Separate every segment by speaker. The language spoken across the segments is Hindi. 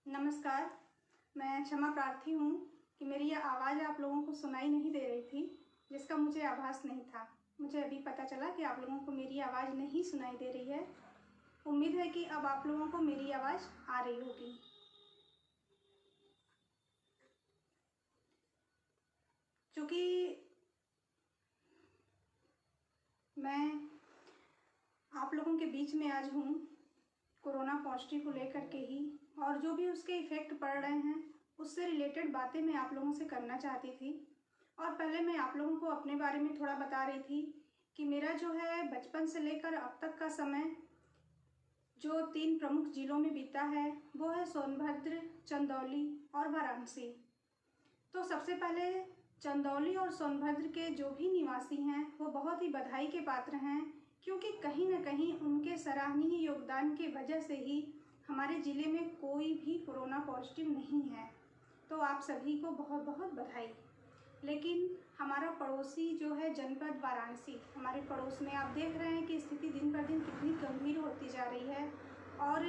Speaker 1: नमस्कार। मैं क्षमा प्रार्थी हूँ कि मेरी यह आवाज़ आप लोगों को सुनाई नहीं दे रही थी, जिसका मुझे आभास नहीं था। मुझे अभी पता चला कि आप लोगों को मेरी आवाज़ नहीं सुनाई दे रही है। उम्मीद है कि अब आप लोगों को मेरी आवाज़ आ रही होगी। क्योंकि मैं आप लोगों के बीच में आज हूँ कोरोना पॉजिटिव को लेकर के ही, और जो भी उसके इफ़ेक्ट पड़ रहे हैं उससे रिलेटेड बातें मैं आप लोगों से करना चाहती थी। और पहले मैं आप लोगों को अपने बारे में थोड़ा बता रही थी कि मेरा जो है बचपन से लेकर अब तक का समय जो 3 प्रमुख जिलों में बीता है वो है सोनभद्र, चंदौली और वाराणसी। तो सबसे पहले चंदौली और सोनभद्र के जो भी निवासी हैं वो बहुत ही बधाई के पात्र हैं, क्योंकि कहीं न कहीं उनके सराहनीय योगदान की वजह से ही हमारे ज़िले में कोई भी कोरोना पॉजिटिव नहीं है। तो आप सभी को बहुत बहुत बधाई। लेकिन हमारा पड़ोसी जो है जनपद वाराणसी, हमारे पड़ोस में आप देख रहे हैं कि स्थिति दिन पर दिन कितनी गंभीर होती जा रही है। और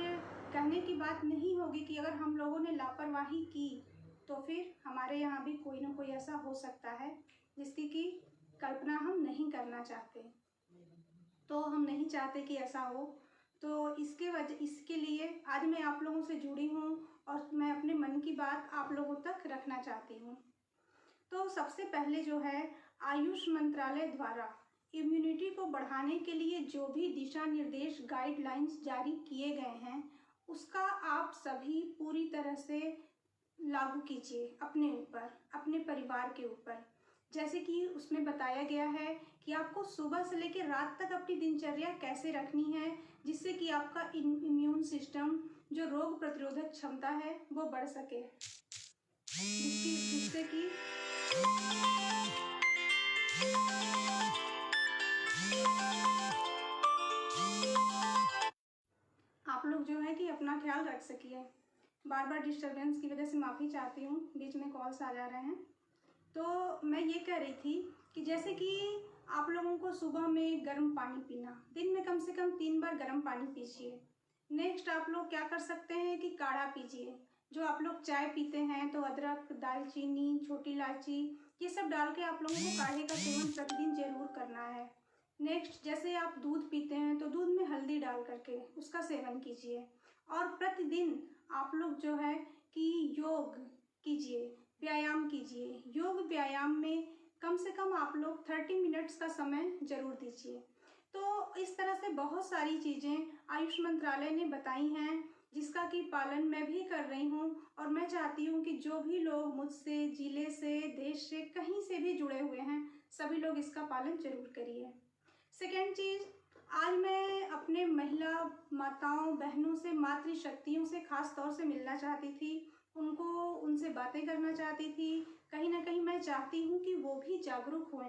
Speaker 1: कहने की बात नहीं होगी कि अगर हम लोगों ने लापरवाही की तो फिर हमारे यहाँ भी कोई ना कोई ऐसा हो सकता है जिसकी कि कल्पना हम नहीं करना चाहते। तो हम नहीं चाहते कि ऐसा हो। तो इसके लिए आज मैं आप लोगों से जुड़ी हूँ और मैं अपने मन की बात आप लोगों तक रखना चाहती हूँ। तो सबसे पहले जो है आयुष मंत्रालय द्वारा इम्यूनिटी को बढ़ाने के लिए जो भी दिशा निर्देश गाइडलाइंस जारी किए गए हैं उसका आप सभी पूरी तरह से लागू कीजिए अपने ऊपर, अपने परिवार के ऊपर। जैसे कि उसमें बताया गया है कि आपको सुबह से लेकर रात तक अपनी दिनचर्या कैसे रखनी है जिससे कि आपका इम्यून सिस्टम, जो रोग प्रतिरोधक क्षमता है, वो बढ़ सके, जिससे कि आप लोग जो है कि अपना ख्याल रख सकिए। बार बार डिस्टरबेंस की वजह से माफ़ी चाहती हूँ, बीच में कॉल्स आ जा रहे हैं। तो मैं ये कह रही थी कि जैसे कि आप लोगों को सुबह में गर्म पानी पीना, दिन में कम से कम 3 बार गर्म पानी पीजिए। नेक्स्ट आप लोग क्या कर सकते हैं कि काढ़ा पीजिए। जो आप लोग चाय पीते हैं तो अदरक, दालचीनी, छोटी इलायची, ये सब डाल के आप लोगों को काढ़े का सेवन प्रतिदिन जरूर करना है। नेक्स्ट, जैसे आप दूध पीते हैं तो दूध में हल्दी डाल करके उसका सेवन कीजिए। और प्रतिदिन आप लोग जो है कि योग कीजिए, व्यायाम कीजिए। योग व्यायाम में कम से कम आप लोग 30 मिनट्स का समय जरूर दीजिए। तो इस तरह से बहुत सारी चीज़ें आयुष मंत्रालय ने बताई हैं जिसका कि पालन मैं भी कर रही हूँ। और मैं चाहती हूँ कि जो भी लोग मुझसे, जिले से, देश से, कहीं से भी जुड़े हुए हैं, सभी लोग इसका पालन जरूर करिए। सेकेंड चीज़, आज मैं अपने महिला माताओं, बहनों से, मातृशक्तियों से खास तौर से मिलना चाहती थी, उनसे बातें करना चाहती थी। कहीं ना कहीं मैं चाहती हूँ कि वो भी जागरूक हों,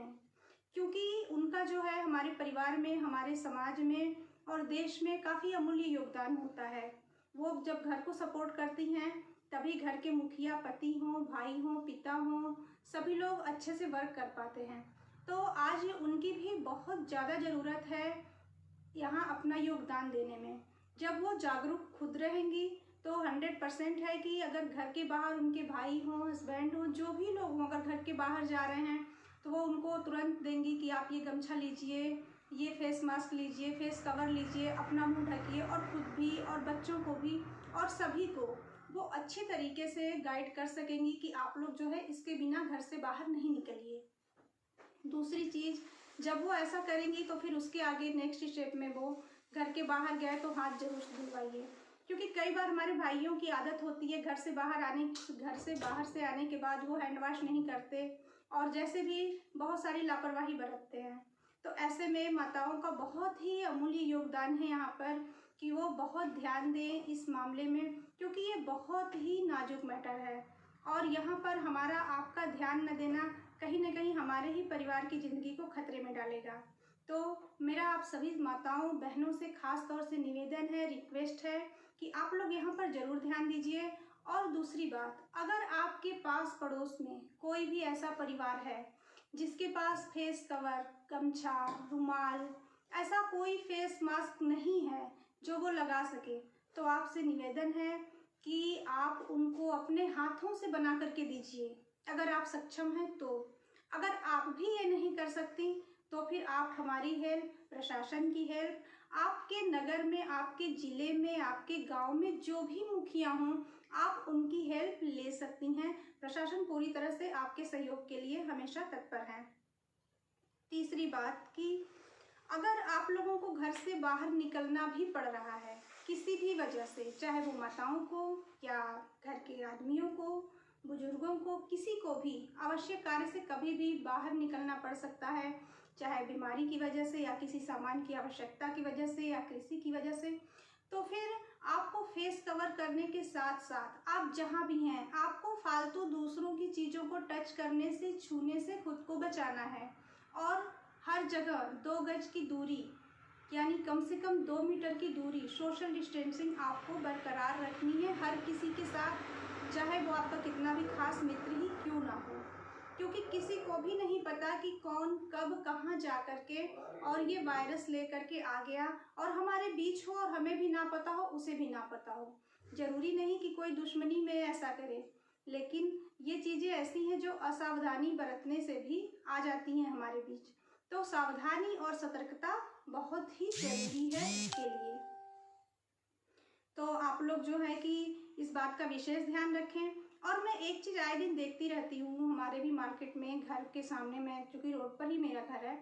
Speaker 1: क्योंकि उनका जो है हमारे परिवार में, हमारे समाज में और देश में काफ़ी अमूल्य योगदान होता है। वो जब घर को सपोर्ट करती हैं तभी घर के मुखिया, पति हों, भाई हों, पिता हों, सभी लोग अच्छे से वर्क कर पाते हैं। तो आज उनकी भी बहुत ज़्यादा ज़रूरत है यहाँ अपना योगदान देने में। जब वो जागरूक खुद रहेंगी तो 100% है कि अगर घर के बाहर उनके भाई हों, हस्बैंड हों, जो भी लोग हों, अगर घर के बाहर जा रहे हैं तो वो उनको तुरंत देंगी कि आप ये गमछा लीजिए, ये फेस मास्क लीजिए, फेस कवर लीजिए, अपना मुंह ढकिए। और खुद भी और बच्चों को भी और सभी को वो अच्छी तरीके से गाइड कर सकेंगी कि आप लोग जो है इसके बिना घर से बाहर नहीं निकलिए। दूसरी चीज़, जब वो ऐसा करेंगी तो फिर उसके आगे नेक्स्ट स्टेप में वो घर के बाहर गए तो हाथ जरूर धुलवाइए, क्योंकि कई बार हमारे भाइयों की आदत होती है घर से बाहर से आने के बाद वो हैंड वॉश नहीं करते और जैसे भी बहुत सारी लापरवाही बरतते हैं। तो ऐसे में माताओं का बहुत ही अमूल्य योगदान है यहाँ पर कि वो बहुत ध्यान दें इस मामले में, क्योंकि ये बहुत ही नाजुक मैटर है और यहाँ पर हमारा आपका ध्यान न देना कहीं ना कहीं हमारे ही परिवार की ज़िंदगी को खतरे में डालेगा। तो मेरा आप सभी माताओं, बहनों से खास तौर से निवेदन है, रिक्वेस्ट है कि आप लोग यहाँ पर ज़रूर ध्यान दीजिए। और दूसरी बात, अगर आपके पास पड़ोस में कोई भी ऐसा परिवार है जिसके पास फेस कवर, गमछा, रुमाल, ऐसा कोई फेस मास्क नहीं है जो वो लगा सके, तो आपसे निवेदन है कि आप उनको अपने हाथों से बना करके दीजिए, अगर आप सक्षम हैं तो। अगर आप भी ये नहीं कर सकती तो फिर आप हमारी हेल्प, प्रशासन की हेल्प, आपके नगर में, आपके ज़िले में, आपके गांव में जो भी मुखिया हों, आप उनकी हेल्प ले सकती हैं। प्रशासन पूरी तरह से आपके सहयोग के लिए हमेशा तत्पर है। तीसरी बात कि अगर आप लोगों को घर से बाहर निकलना भी पड़ रहा है किसी भी वजह से, चाहे वो माताओं को या घर के आदमियों को, बुजुर्गों को, किसी को भी आवश्यक कार्य से कभी भी बाहर निकलना पड़ सकता है, चाहे बीमारी की वजह से या किसी सामान की आवश्यकता की वजह से या कृषि की वजह से, तो फिर आपको फेस कवर करने के साथ साथ आप जहाँ भी हैं आपको फालतू दूसरों की चीज़ों को टच करने से, छूने से खुद को बचाना है। और हर जगह 2 गज की दूरी, यानी कम से कम 2 मीटर की दूरी, सोशल डिस्टेंसिंग आपको बरकरार रखनी है हर किसी के साथ, चाहे वो आपका कितना भी खास मित्र ही क्यों ना हो, क्योंकि किसी को भी नहीं पता कि कौन कब कहाँ जा कर के और ये वायरस ले कर के आ गया और हमारे बीच हो और हमें भी ना पता हो, उसे भी ना पता हो। जरूरी नहीं कि कोई दुश्मनी में ऐसा करे, लेकिन ये चीज़ें ऐसी हैं जो असावधानी बरतने से भी आ जाती हैं हमारे बीच। तो सावधानी और सतर्कता बहुत ही जरूरी है इसके लिए। तो आप लोग जो है कि इस बात का विशेष ध्यान रखें। और मैं एक चीज़ आए दिन देखती रहती हूँ हमारे भी मार्केट में, घर के सामने, मैं चूँकि रोड पर ही मेरा घर है,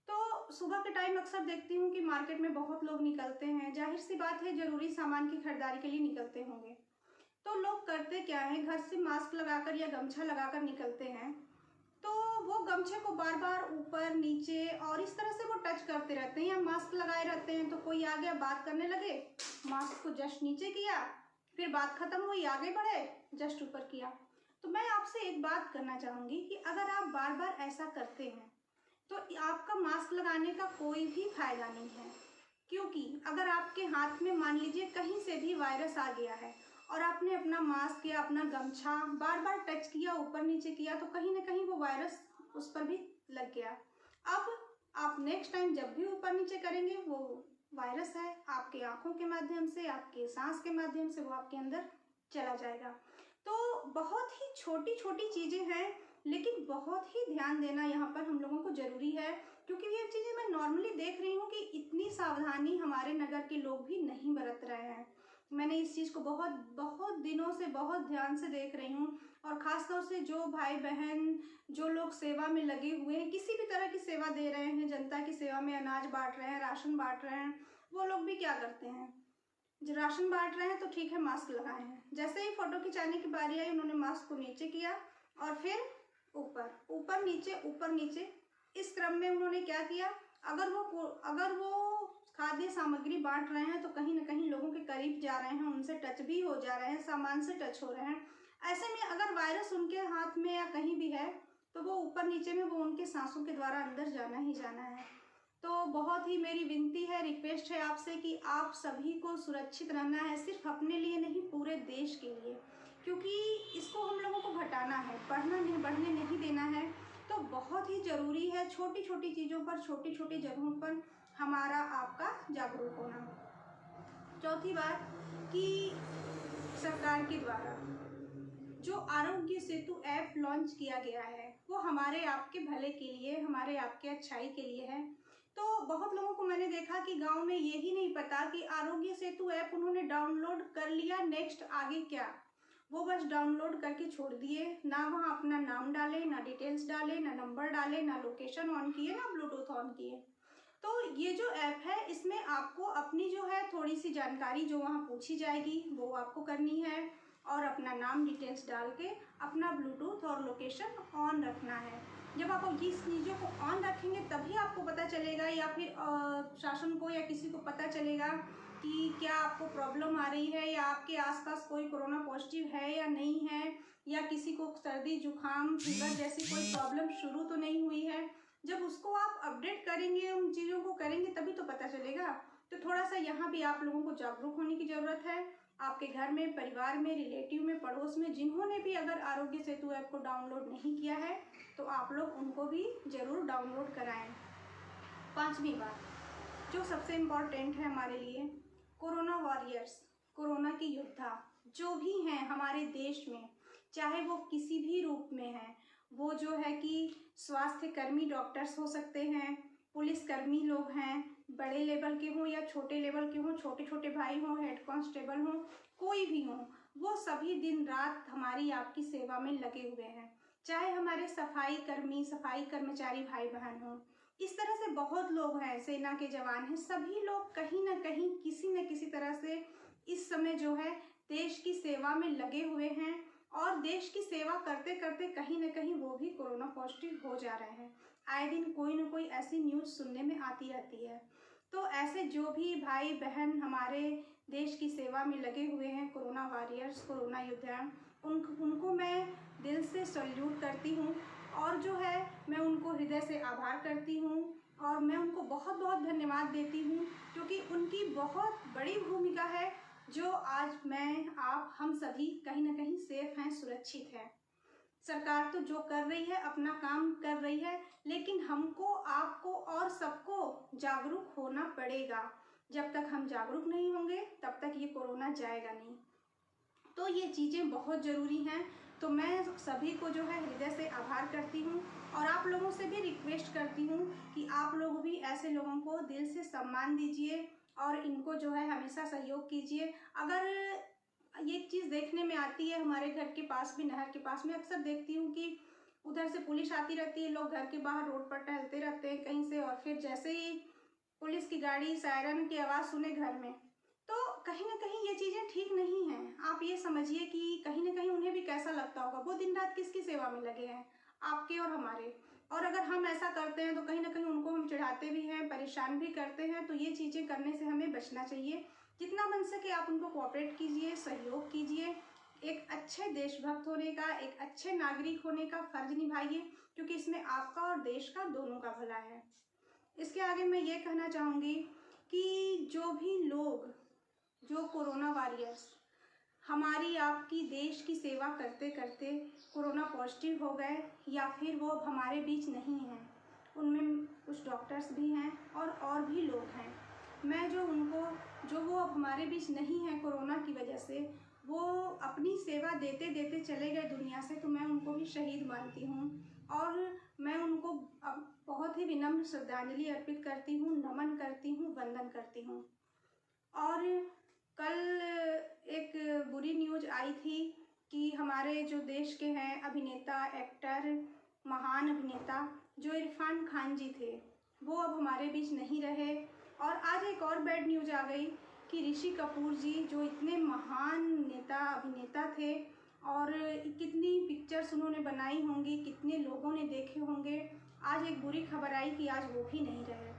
Speaker 1: तो सुबह के टाइम अक्सर देखती हूँ कि मार्केट में बहुत लोग निकलते हैं। जाहिर सी बात है, ज़रूरी सामान की खरीदारी के लिए निकलते होंगे। तो लोग करते क्या है, घर से मास्क लगाकर या गमछा लगाकर निकलते हैं, तो वो गमछे को बार बार ऊपर नीचे और इस तरह से वो टच करते रहते हैं, या मास्क लगाए रहते हैं। तो कोई आ गया, बात करने लगे, मास्क को जस्ट नीचे किया, फिर बात खत्म हुई, आगे बढ़े, जस्ट ऊपर किया। तो मैं आपसे एक बात करना चाहूँगी कि अगर आप बार बार ऐसा करते हैं तो आपका मास्क लगाने का कोई भी फायदा नहीं है, क्योंकि अगर आपके हाथ में मान लीजिए कहीं से भी वायरस आ गया है और आपने अपना मास्क या अपना गमछा बार बार टच किया, ऊपर नीचे किया, तो कहीं ना कहीं वो वायरस उस पर भी लग गया। अब आप नेक्स्ट टाइम जब भी ऊपर नीचे करेंगे, वो वायरस है आपके आंखों के माध्यम से, आपके सांस के माध्यम से वो आपके अंदर चला जाएगा। तो बहुत ही छोटी छोटी चीज़ें हैं, लेकिन बहुत ही ध्यान देना यहाँ पर हम लोगों को ज़रूरी है, क्योंकि ये चीज़ें मैं नॉर्मली देख रही हूँ कि इतनी सावधानी हमारे नगर के लोग भी नहीं बरत रहे हैं। मैंने इस चीज़ को बहुत बहुत दिनों से बहुत ध्यान से देख रही हूँ। और ख़ासतौर से जो भाई बहन, जो लोग सेवा में लगे हुए हैं, किसी भी तरह की सेवा दे रहे हैं, जनता की सेवा में अनाज बांट रहे हैं, राशन बांट रहे हैं, वो लोग भी क्या करते हैं, जो राशन बांट रहे हैं तो ठीक है, मास्क लगाए हैं, जैसे ही फ़ोटो खिंचाने की बारी आई उन्होंने मास्क को नीचे किया और फिर ऊपर, ऊपर नीचे, ऊपर नीचे, इस क्रम में उन्होंने क्या किया, अगर वो खाद्य सामग्री बांट रहे हैं तो कहीं ना कहीं लोगों के करीब जा रहे हैं, उनसे टच भी हो जा रहे हैं, सामान से टच हो रहे हैं। ऐसे में अगर वायरस उनके हाथ में या कहीं भी है तो वो ऊपर नीचे में वो उनके सांसों के द्वारा अंदर जाना ही जाना है। तो बहुत ही मेरी विनती है, रिक्वेस्ट है आपसे कि आप सभी को सुरक्षित रहना है, सिर्फ अपने लिए नहीं, पूरे देश के लिए, क्योंकि इसको हम लोगों को घटाना है, बढ़ने नहीं देना है। तो बहुत ही ज़रूरी है छोटी छोटी चीज़ों पर, छोटी छोटी जगहों पर हमारा आपका जागरूक होना। चौथी बात कि सरकार के द्वारा जो आरोग्य सेतु ऐप लॉन्च किया गया है वो हमारे आपके भले के लिए, हमारे आपके अच्छाई के लिए है। तो बहुत लोगों को मैंने देखा कि गांव में ये ही नहीं पता कि आरोग्य सेतु ऐप उन्होंने डाउनलोड कर लिया, नेक्स्ट आगे क्या, वो बस डाउनलोड करके छोड़ दिए, ना वहाँ अपना नाम डाले, ना डिटेल्स डाले, ना नंबर डाले, ना लोकेशन ऑन किए, ना ब्लूटूथ ऑन किए। तो ये जो ऐप है इसमें आपको अपनी जो है थोड़ी सी जानकारी जो वहाँ पूछी जाएगी वो आपको करनी है, और अपना नाम डिटेल्स डाल के अपना ब्लूटूथ और लोकेशन ऑन रखना है। जब आप इस चीज़ों को ऑन रखेंगे तभी आपको पता चलेगा, या फिर शासन को या किसी को पता चलेगा कि क्या आपको प्रॉब्लम आ रही है, या आपके आसपास कोई कोरोना पॉजिटिव है या नहीं है, या किसी को सर्दी जुकाम फीवर जैसी कोई प्रॉब्लम शुरू तो नहीं हुई है। जब उसको आप अपडेट करेंगे, उन चीज़ों को करेंगे, तभी तो पता चलेगा। तो थोड़ा सा यहाँ भी आप लोगों को जागरूक होने की ज़रूरत है। आपके घर में, परिवार में, रिलेटिव में, पड़ोस में जिन्होंने भी अगर आरोग्य सेतु ऐप को डाउनलोड नहीं किया है तो आप लोग उनको भी ज़रूर डाउनलोड कराएं। पांचवी बात जो सबसे इम्पॉर्टेंट है हमारे लिए, कोरोना वॉरियर्स, कोरोना की योद्धा, जो भी हैं हमारे देश में, चाहे वो किसी भी रूप में हैं, वो जो है कि स्वास्थ्य कर्मी डॉक्टर्स हो सकते हैं, पुलिसकर्मी लोग हैं, बड़े लेवल के हों या छोटे लेवल के हों, छोटे छोटे भाई हों, हेड कांस्टेबल हों, कोई भी हों, वो सभी दिन रात हमारी आपकी सेवा में लगे हुए हैं। चाहे हमारे सफाई कर्मी, सफाई कर्मचारी भाई बहन हों, इस तरह से बहुत लोग हैं, सेना के जवान हैं, सभी लोग कहीं ना कहीं किसी न किसी तरह से इस समय जो है देश की सेवा में लगे हुए हैं और देश की सेवा करते करते कहीं ना कहीं वो भी कोरोना पॉजिटिव हो जा रहे हैं। आए दिन कोई ना कोई ऐसी न्यूज़ सुनने में आती रहती है। तो ऐसे जो भी भाई बहन हमारे देश की सेवा में लगे हुए हैं, कोरोना वॉरियर्स, कोरोना योद्धा, उनको मैं दिल से सैल्यूट करती हूँ और जो है मैं उनको हृदय से आभार करती हूँ और मैं उनको बहुत बहुत धन्यवाद देती हूँ, क्योंकि उनकी बहुत बड़ी भूमिका है जो आज मैं, आप, हम सभी कहीं ना कहीं सेफ हैं, सुरक्षित हैं। सरकार तो जो कर रही है अपना काम कर रही है, लेकिन हमको, आपको और सबको जागरूक होना पड़ेगा। जब तक हम जागरूक नहीं होंगे तब तक ये कोरोना जाएगा नहीं। तो ये चीज़ें बहुत ज़रूरी हैं। तो मैं सभी को जो है हृदय से आभार करती हूँ और आप लोगों से भी रिक्वेस्ट करती हूँ कि आप लोग भी ऐसे लोगों को दिल से सम्मान दीजिए और इनको जो है हमेशा सहयोग कीजिए। अगर ये चीज़ देखने में आती है, हमारे घर के पास भी, नहर के पास में अक्सर देखती हूँ कि उधर से पुलिस आती रहती है, लोग घर के बाहर रोड पर टहलते रहते हैं कहीं से, और फिर जैसे ही पुलिस की गाड़ी सायरन की आवाज़ सुने घर में, तो कहीं ना कहीं ये चीज़ें ठीक नहीं हैं। आप ये समझिए कि कहीं ना कहीं उन्हें भी कैसा लगता होगा, वो दिन रात किसकी सेवा में लगे हैं, आपके और हमारे। और अगर हम ऐसा करते हैं तो कहीं ना कहीं उनको हम चिढ़ाते भी हैं, परेशान भी करते हैं। तो ये चीज़ें करने से हमें बचना चाहिए। जितना बन सके आप उनको कोऑपरेट कीजिए, सहयोग कीजिए। एक अच्छे देशभक्त होने का, एक अच्छे नागरिक होने का फर्ज निभाइए, क्योंकि इसमें आपका और देश का दोनों का भला है। इसके आगे मैं ये कहना चाहूँगी कि जो भी लोग, जो कोरोना वॉरियर्स हमारी आपकी देश की सेवा करते करते कोरोना पॉजिटिव हो गए या फिर वो अब हमारे बीच नहीं हैं, उनमें कुछ डॉक्टर्स भी हैं और भी लोग हैं, मैं जो उनको, जो वो अब हमारे बीच नहीं हैं कोरोना की वजह से, वो अपनी सेवा देते देते चले गए दुनिया से, तो मैं उनको भी शहीद मानती हूँ और मैं उनको अब बहुत ही विनम्र श्रद्धांजलि अर्पित करती हूँ, नमन करती हूँ, वंदन करती हूँ। और कल एक बुरी न्यूज़ आई थी कि हमारे जो देश के हैं अभिनेता, एक्टर, महान अभिनेता जो इरफान खान जी थे, वो अब हमारे बीच नहीं रहे। और आज एक और बैड न्यूज़ आ गई कि ऋषि कपूर जी, जो इतने महान नेता, अभिनेता थे और कितनी पिक्चर्स उन्होंने बनाई होंगी, कितने लोगों ने देखे होंगे, आज एक बुरी खबर आई कि आज वो भी नहीं रहे।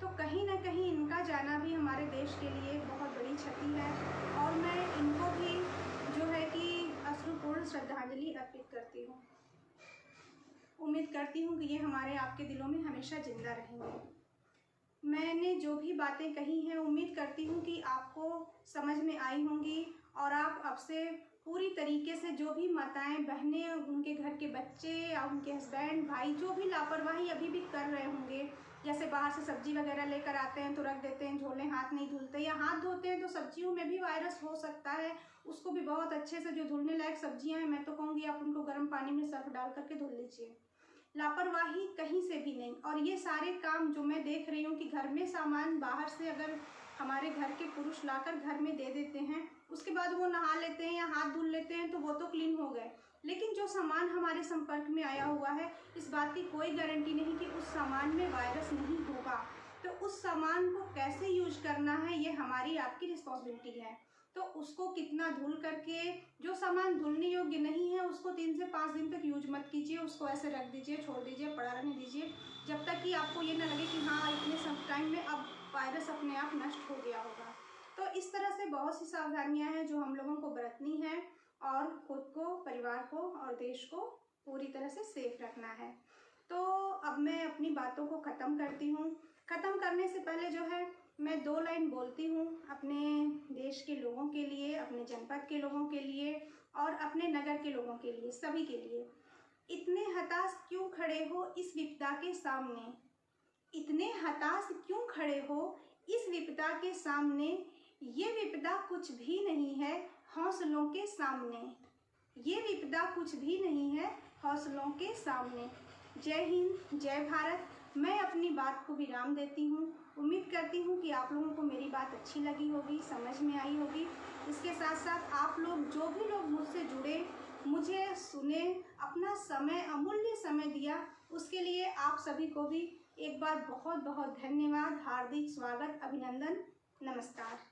Speaker 1: तो कहीं ना कहीं इनका जाना भी हमारे देश के लिए बहुत बड़ी क्षति है और मैं इनको भी जो है कि अश्रुपूर्ण श्रद्धांजलि अर्पित करती हूँ। उम्मीद करती हूँ कि ये हमारे आपके दिलों में हमेशा जिंदा रहेंगे। मैंने जो भी बातें कही हैं, उम्मीद करती हूँ कि आपको समझ में आई होंगी और आप अब से पूरी तरीके से, जो भी माताएं, बहनें, उनके घर के बच्चे या उनके हस्बैंड, भाई जो भी लापरवाही अभी भी कर रहे होंगे, जैसे बाहर से सब्जी वगैरह लेकर आते हैं तो रख देते हैं झोले, हाथ नहीं धुलते, या हाथ धोते हैं तो सब्जियों में भी वायरस हो सकता है, उसको भी बहुत अच्छे से, जो धुलने लायक सब्जियां हैं, मैं तो कहूँगी आप उनको गर्म पानी में सर्फ डाल करके धुल लीजिए। लापरवाही कहीं से भी नहीं। और ये सारे काम जो मैं देख रही हूँ कि घर में सामान बाहर से अगर हमारे घर के पुरुष लाकर घर में दे देते हैं, उसके बाद वो नहा लेते हैं या हाथ धुल लेते हैं तो वो तो क्लीन हो गए, लेकिन जो सामान हमारे संपर्क में आया हुआ है, इस बात की कोई गारंटी नहीं कि उस सामान में वायरस नहीं होगा। तो उस सामान को कैसे यूज करना है, ये हमारी आपकी रिस्पॉन्सिबिलिटी है। तो उसको कितना धुल करके, जो सामान धुलने योग्य नहीं है उसको 3 से 5 दिन तक यूज मत कीजिए, उसको ऐसे रख दीजिए, छोड़ दीजिए, पड़ा रहने दीजिए, जब तक कि आपको ये ना लगे कि हाँ इतने सब टाइम में अब वायरस अपने आप नष्ट हो गया होगा। तो इस तरह से बहुत सी सावधानियां हैं जो हम लोगों को बरतनी है और खुद को, परिवार को और देश को पूरी तरह से सेफ रखना है। तो अब मैं अपनी बातों को ख़त्म करती हूँ। ख़त्म करने से पहले जो है मैं 2 लाइन बोलती हूँ अपने देश के लोगों के लिए, अपने जनपद के लोगों के लिए और अपने नगर के लोगों के लिए, सभी के लिए। इतने हताश क्यों खड़े हो इस विपदा के सामने? इतने हताश क्यों खड़े हो इस विपदा के सामने? ये विपदा कुछ भी नहीं है, हौसलों के सामने। ये विपदा कुछ भी नहीं है हौसलों के सामने। जय हिंद, जय भारत। मैं अपनी बात को विराम देती हूँ। उम्मीद करती हूँ कि आप लोगों को मेरी बात अच्छी लगी होगी, समझ में आई होगी। इसके साथ साथ आप लोग जो भी लोग मुझसे जुड़े, मुझे सुने, अपना समय, अमूल्य समय दिया, उसके लिए आप सभी को भी एक बार बहुत बहुत धन्यवाद, हार्दिक स्वागत, अभिनंदन, नमस्कार।